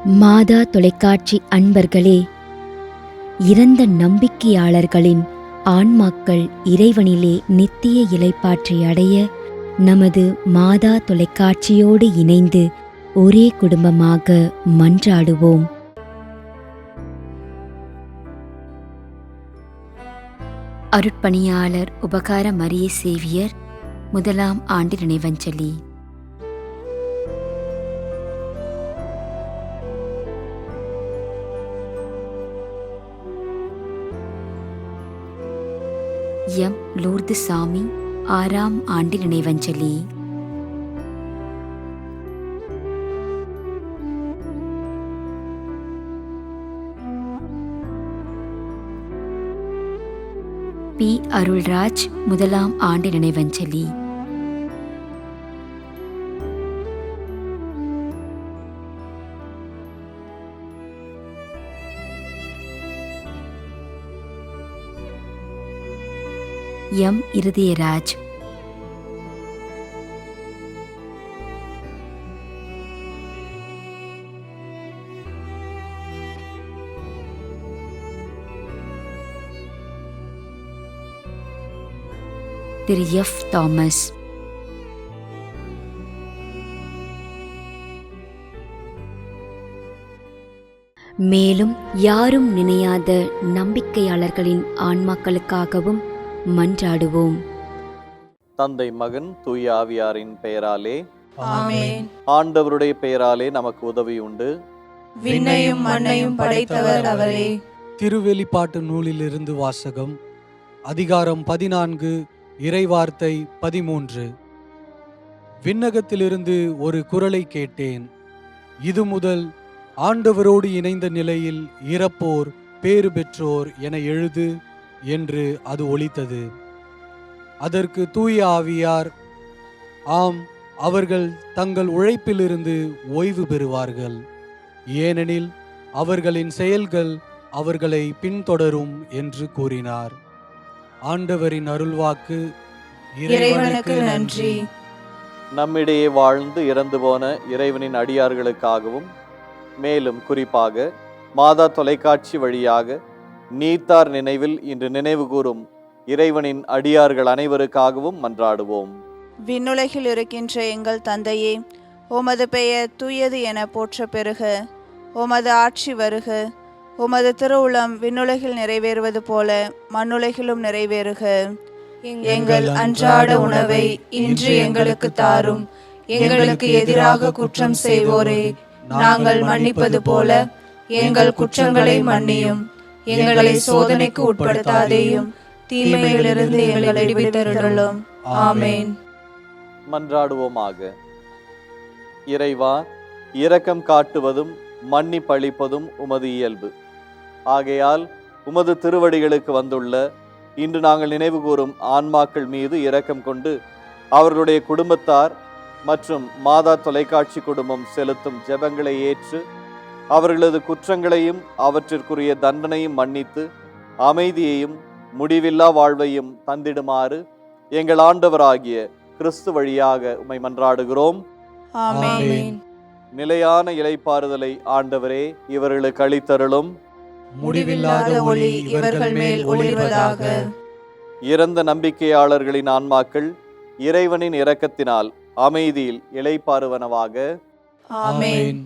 மாதா தொலைக்காட்சி அன்பர்களே, இறந்த நம்பிக்கையாளர்களின் ஆன்மாக்கள் இறைவனிலே நித்திய இளைப்பாற்றி அடைய நமது மாதா தொலைக்காட்சியோடு இணைந்து ஒரே குடும்பமாக மன்றாடுவோம். அருட்பணியாளர் உபகார மரிய சேவியர் 1ஆம் ஆண்டு நினைவஞ்சலி. எம் லூர்து சாமி 6ஆம் ஆண்டு நினைவஞ்சலி. பி அருள்ராஜ் 1ஆம் ஆண்டு நினைவஞ்சலி. எம் இருதயராஜ். திரு எஃப் தாமஸ். மேலும் யாரும் நினையாத நம்பிக்கையாளர்களின் ஆன்மாக்களுக்காகவும் மன்றாடுவோம். தந்தை, மகன், தூய ஆவியாரின் பெயராலே ஆமென். ஆண்டவருடைய பெயராலே நமக்கு உதவி உண்டு. விண்ணையும் மண்ணையும் படைத்தவர் அவரே. திருவெளிப்பாட்டு நூலிலிருந்து வாசகம். அதிகாரம் 14, இறைவார்த்தை 13. விண்ணகத்திலிருந்து ஒரு குரலை கேட்டேன். இது முதல் ஆண்டவரோடு இணைந்த நிலையில் இறப்போர் பேறு பெற்றோர் என எழுது என்று அது ஒலித்தது. அதற்கு தூய ஆவியார், ஆம், அவர்கள் தங்கள் உழைப்பிலிருந்து ஓய்வு பெறுவார்கள், ஏனெனில் அவர்களின் செயல்கள் அவர்களை பின்தொடரும் என்று கூறினார். ஆண்டவரின் அருள்வாக்கு. இறைவனுக்கு நன்றி. நம்மிடையே வாழ்ந்து இறந்து போன இறைவனின் அடியார்களுக்காகவும், மேலும் குறிப்பாக மாதா தொலைக்காட்சி வழியாக நீத்தார் நினைவில் இன்று நினைவு கூறும் இறைவனின் அடியார்கள் அனைவருக்காகவும் மன்றாடுவோம். விண்ணுலகில் இருக்கின்ற எங்கள் தந்தையே, உமது பெயர் தூயது என போற்ற பெறுக. உமது ஆட்சி வருக. உமது திருவுளம் விண்ணுலகில் நிறைவேறுவது போல மண்ணுலகிலும் நிறைவேறுக. எங்கள் அன்றாட உணவை இன்று எங்களுக்கு தாரும். எங்களுக்கு எதிராக குற்றம் செய்வோரே நாங்கள் மன்னிப்பது போல எங்கள் குற்றங்களை மன்னியும். எங்களை சோதனைக்கு உட்படுத்தாதேயும், தீமையிலிருந்து எங்களை விடுவித்தருளும். ஆமென். மன்றாடுவோமாக. இறைவா, இரக்கம் காட்டுவதும் மன்னிப்பளிப்பதும் உமது இயல்பு. ஆகையால் உமது திருவடிகளுக்கு வந்துள்ள இன்று நாங்கள் நினைவு கூறும் ஆன்மாக்கள் மீது இரக்கம் கொண்டு அவர்களுடைய குடும்பத்தார் மற்றும் மாதா தொலைக்காட்சி குடும்பம் செலுத்தும் ஜெபங்களை ஏற்று அவர்களது குற்றங்களையும் அவற்றிற்குரிய தண்டனையும் மன்னித்து அமைதியையும் முடிவில்லா வாழ்வையும் தந்திடுமாறு எங்கள் ஆண்டவராகிய கிறிஸ்து வழியாக உம்மை மன்றாடுகிறோம். ஆமென். நிலையான இளைப்பாறுதலை ஆண்டவரே இவர்களுக்கு அளித்தருளும். முடிவில்லாத ஒளி இவர்கள் மேல் ஒளிர்வதாக. இறந்த நம்பிக்கையாளர்களின் ஆன்மாக்கள் இறைவனின் இரக்கத்தினால் அமைதியில் இளைப்பாறுவனவாக. ஆமென்.